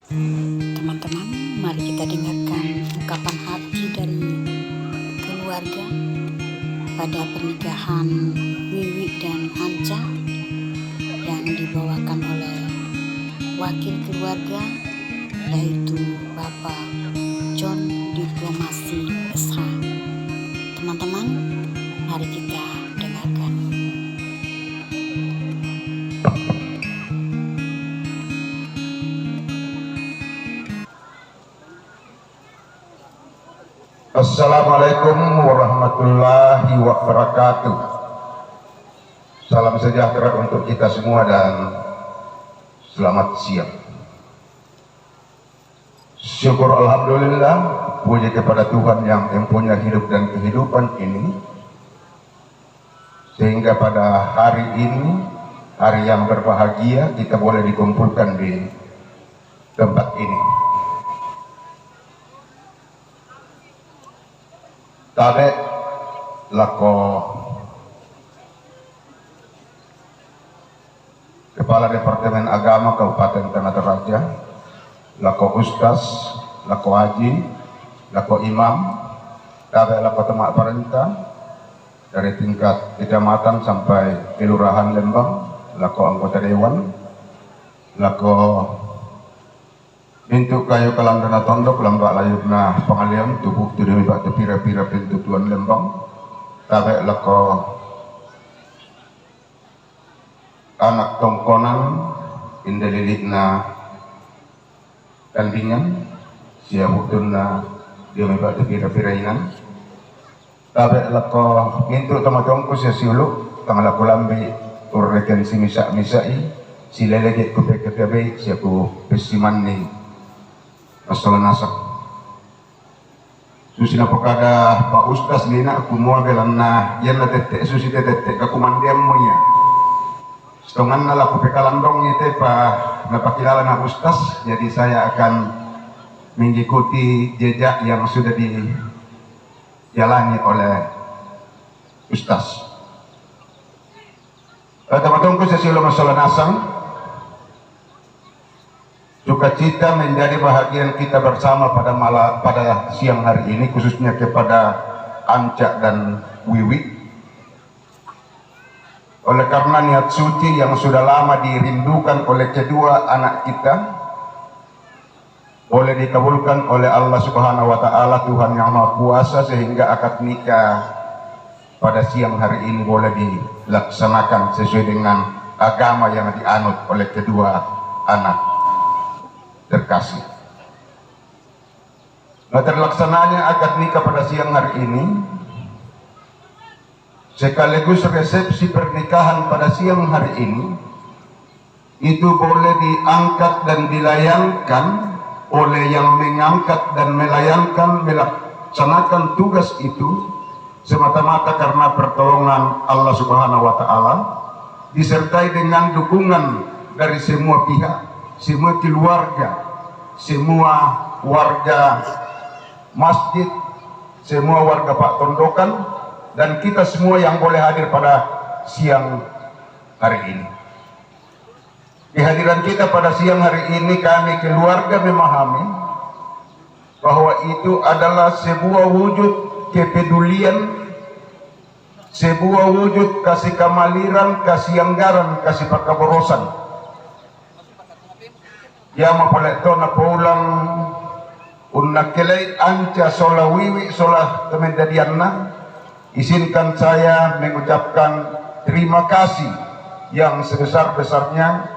Teman-teman, mari kita dengarkan ungkapan hati dari keluarga pada pernikahan Wiwi dan Anca yang dibawakan oleh wakil keluarga, yaitu Bapak John Diplomasi SH. Teman-teman, mari kita dengarkan. Assalamualaikum warahmatullahi wabarakatuh. Salam sejahtera untuk kita semua dan selamat siang. Syukur alhamdulillah, puji kepada Tuhan yang mempunyai hidup dan kehidupan ini, sehingga pada hari ini, hari yang berbahagia, kita boleh dikumpulkan di tempat ini. Tabe lako Kepala Departemen Agama Kabupaten Tanah Toraja, lako Ustaz, lako Haji, lako Imam, tabe lako temak perintah dari tingkat kecamatan sampai kelurahan Lembang, lako anggota dewan, lako pintu kayu kalandana tondok lambak layubna pengalian tubuh tudemi bak pira-pira pintu tuan Lembang, tabe lako anak tongkonan indelilikna kandingan siabutuna dia bak pira-pira inan, tabe lako pintu tamatongku siasiulu tang lako lambi urreken si misa-misai si lelege kupe-kupe siaku pesimanni masalah nasak. Susi na pokada Pak Ustaz lina aku mua belanna yan na tete susi tete aku mandiam muya. Setongan na laku pekalandong ite pa napakilala na Ustaz, jadi saya akan mengikuti jejak yang sudah dijalani oleh Ustaz. Teman-temanku sesilu masalah nasang. Sukacita menjadi bahagian kita bersama pada siang hari ini, khususnya kepada Anca dan Wiwi. Oleh karena niat suci yang sudah lama dirindukan oleh kedua anak kita, boleh dikabulkan oleh Allah Subhanahu wa Ta'ala, Tuhan yang Maha Kuasa, sehingga akad nikah pada siang hari ini boleh dilaksanakan sesuai dengan agama yang dianut oleh kedua anak terkasih. Nah, terlaksananya akad nikah pada siang hari ini sekaligus resepsi pernikahan pada siang hari ini itu boleh diangkat dan dilayangkan oleh yang mengangkat dan melayangkan melaksanakan tugas itu semata-mata karena pertolongan Allah Subhanahu wa Ta'ala, disertai dengan dukungan dari semua pihak, semua keluarga, semua warga masjid, semua warga Pak Tondokan, dan kita semua yang boleh hadir pada siang hari ini. Kehadiran kita pada siang hari ini, kami keluarga memahami bahwa itu adalah sebuah wujud kepedulian, sebuah wujud kasih kamaliran, kasih anggaran, kasih pakaborosan. Ya mapalekto na paulang unnakelay Anca sola Wiwi sola temendadianna, izinkan saya mengucapkan terima kasih yang sebesar-besarnya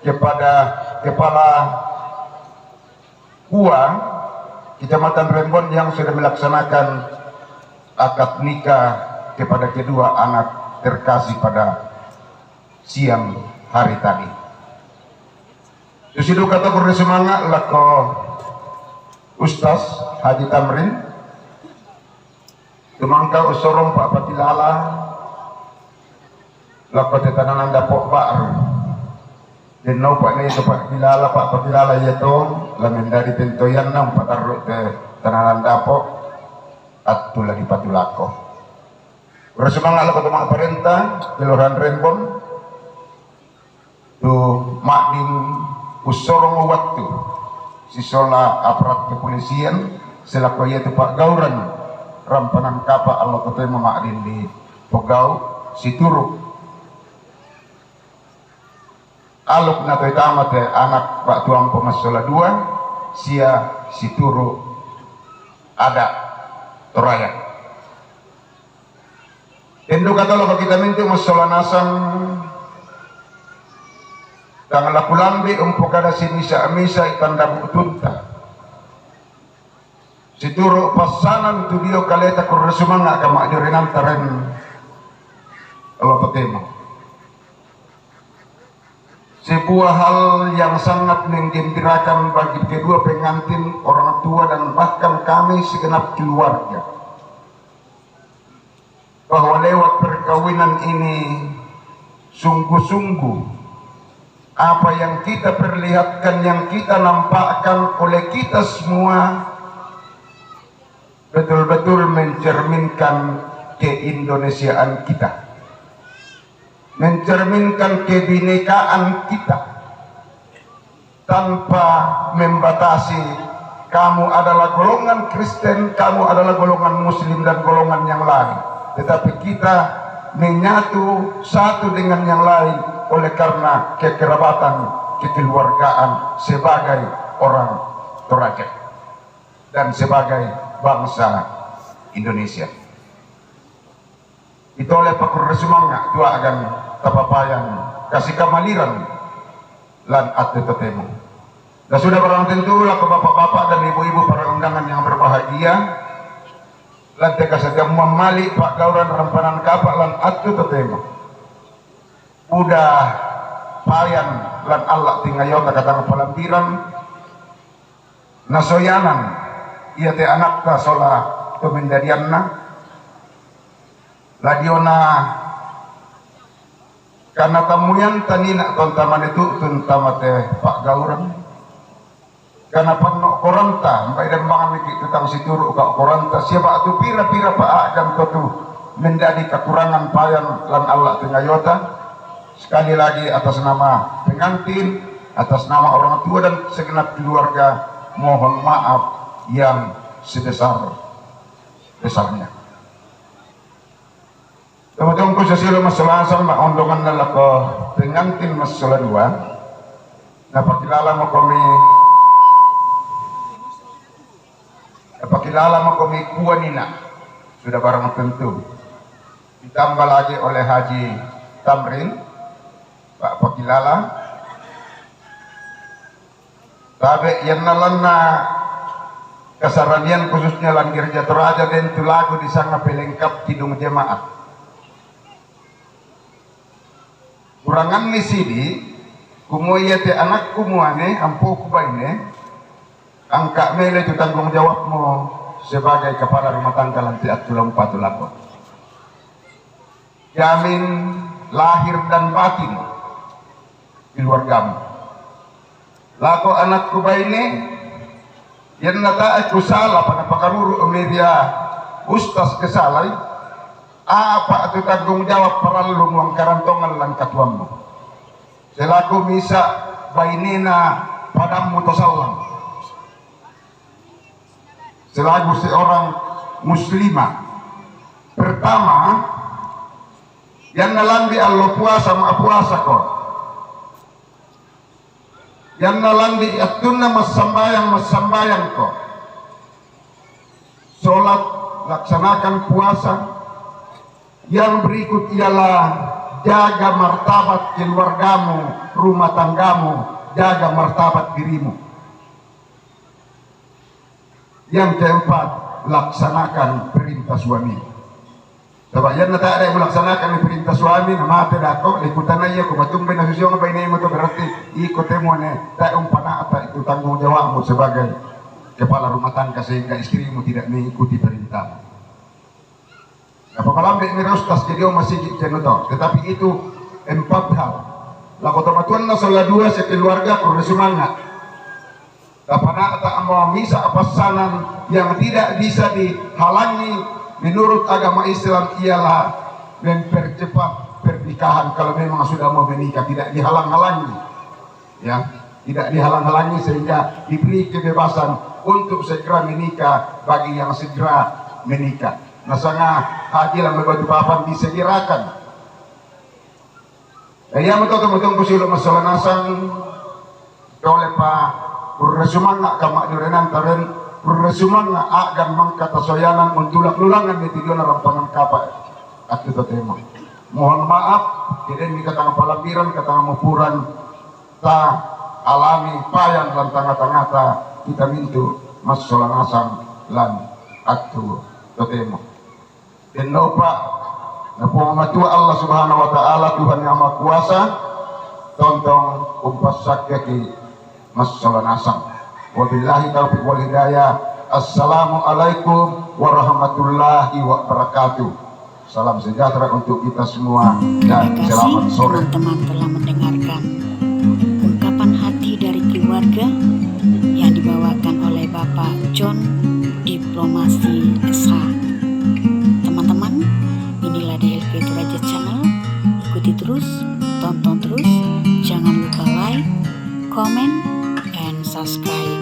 kepada Kepala KUA Kecamatan Rembon yang sudah melaksanakan akad nikah kepada kedua anak terkasih pada siang hari tadi. Susidu kata beri semangat lako Ustaz Haji Tamrin, temangka usorong Pak Patilala, lako tetananan dapok Pak Denau Pak Nai Pak Patilala, Pak Patilala yaitu lamin dari tentoyan nam Pak Taruh te tananan dapok atu lagi patulako. Bersemangat lako temak perintah Kelurahan Rembon tu makdim usorong waktu sisola aparat kepolisian selaku yaitu Pak Gauran rampanan kapa Allah ketemu makrin di Pogau Situru aluk na toy tamat anak Pak Tuang Pemasola 2 sia Situru ada Toraya endo kata lo kita minta masola nasang tanggal lakulambi umpukada sinisa-misa itanda butunta Situru pasanan tu dio kaleta kurresumanga kama jorenan taren Allah ketemu sebuah hal yang sangat menggembirakan bagi kedua pengantin, orang tua dan bahkan kami segenap keluarga, bahwa lewat perkawinan ini sungguh-sungguh apa yang kita perlihatkan, yang kita nampakkan oleh kita semua betul-betul mencerminkan keindonesiaan kita, mencerminkan kebinekaan kita tanpa membatasi kamu adalah golongan Kristen, kamu adalah golongan Muslim dan golongan yang lain, tetapi kita menyatu satu dengan yang lain oleh karena kekerabatan, kekeluargaan sebagai orang Toraja dan sebagai bangsa Indonesia. Itu oleh pakur resumanga dua agan tapapayan kasih kamaliran lan atu tetemu. Dan sudah barang tentu lah ke bapak-bapak dan ibu-ibu para undangan yang berbahagia lan teka sedang memali Pak Gauran rampanan kapak lan atu tetemu. Udah payan lan Allah tingayota katang palampiran nasoyanan ia te anak ta sola tumendadianna ladiona karena tamuyan tanina tontaman itu tuntamate Pak Gauran karena panok koranta mbak dan bangan mikir tentang Situru kak koranta siapa tu pira-pira Pak Agam tu menjadi kekurangan payan lan Allah tingayota. Sekali lagi atas nama pengantin, atas nama orang tua dan segenap keluarga mohon maaf yang sebesar-besarnya. Kemudian ku sesilo masalah sama ondongan nala ko pengantin masalah 2. Napakilala mo kami kuanina sudah barang tentu. Ditambah lagi oleh Haji Tamrin Pak Pakilala tapi yang nalanna kasaranian khususnya langir Toraja dan tulagu disanga pelengkap tidung jemaat kurangan ni sidi kumoya te anak kumuane ampo kubaine angka mele itu tanggung jawabmu sebagai kepala rumah tangga lanti atulang patulako jamin lahir dan batin keluargamu. Lako anakku baini yang nata aku salah pada pakaruru media ustas kesalai apa itu tanggung jawab peralum wang karantongan lan katuamu selaku misa bainina padamu tosalam selaku seorang muslimah pertama yang nalambi Allah puasa ma puasa kok yang nalandi atuna masambayang kok sholat laksanakan puasa yang berikut ialah jaga martabat keluargamu rumah tanggamu jaga martabat dirimu yang keempat laksanakan perintah suami sebab yan nata ada yang melaksanakan perintah suami nama tidak kok ikutan aja kok matumbe na susyo nga bainay mo to berarti ikutin mo na taong panata itu tanggung jawabmu sebagai kepala rumah tangga sehingga istrimu tidak mengikuti perintah. Napakalambi ni Rostas jadi masih kenuto tetapi itu 4 hal. Lako tamatuan na sa ladua sa keluarga kung resumanga kapana ata ang misa apasanan yang tidak bisa dihalangi menurut agama Islam ialah mempercepat pernikahan kalau memang sudah mau menikah tidak dihalang-halangi ya tidak dihalang-halangi sehingga diberi kebebasan untuk segera menikah bagi yang segera menikah. Nasanga haji lang magbadupapan disegerakan. Kaya matutong-tong ko sila masalanasan dole pa urresumanga kama direnan taren urresumanga agan mangkatasoyanan untulak-lulangan ni tidyo na rampangan kapa at ito tema. Mohon maaf, tidak mi katang palambiran, katang mupuran ta alami payan lan tanga-tanga ta kita mintu masalanasan lan aktu totemo. Dan pa na pumamatua Allah subhanahu wa ta'ala Tuhan yang maha kuasa tontong umpasak yaki masalanasan. Wabillahi taufiq wal hidayah. Assalamualaikum warahmatullahi wabarakatuh. Salam sejahtera untuk kita semua dan selamat sore. Teman-teman telah mendengarkan ungkapan hati dari keluarga yang dibawakan oleh Bapak John Diplomasi SH. Teman-teman, inilah DLP Toraja Channel. Ikuti terus, tonton terus, jangan lupa like, comment, and subscribe.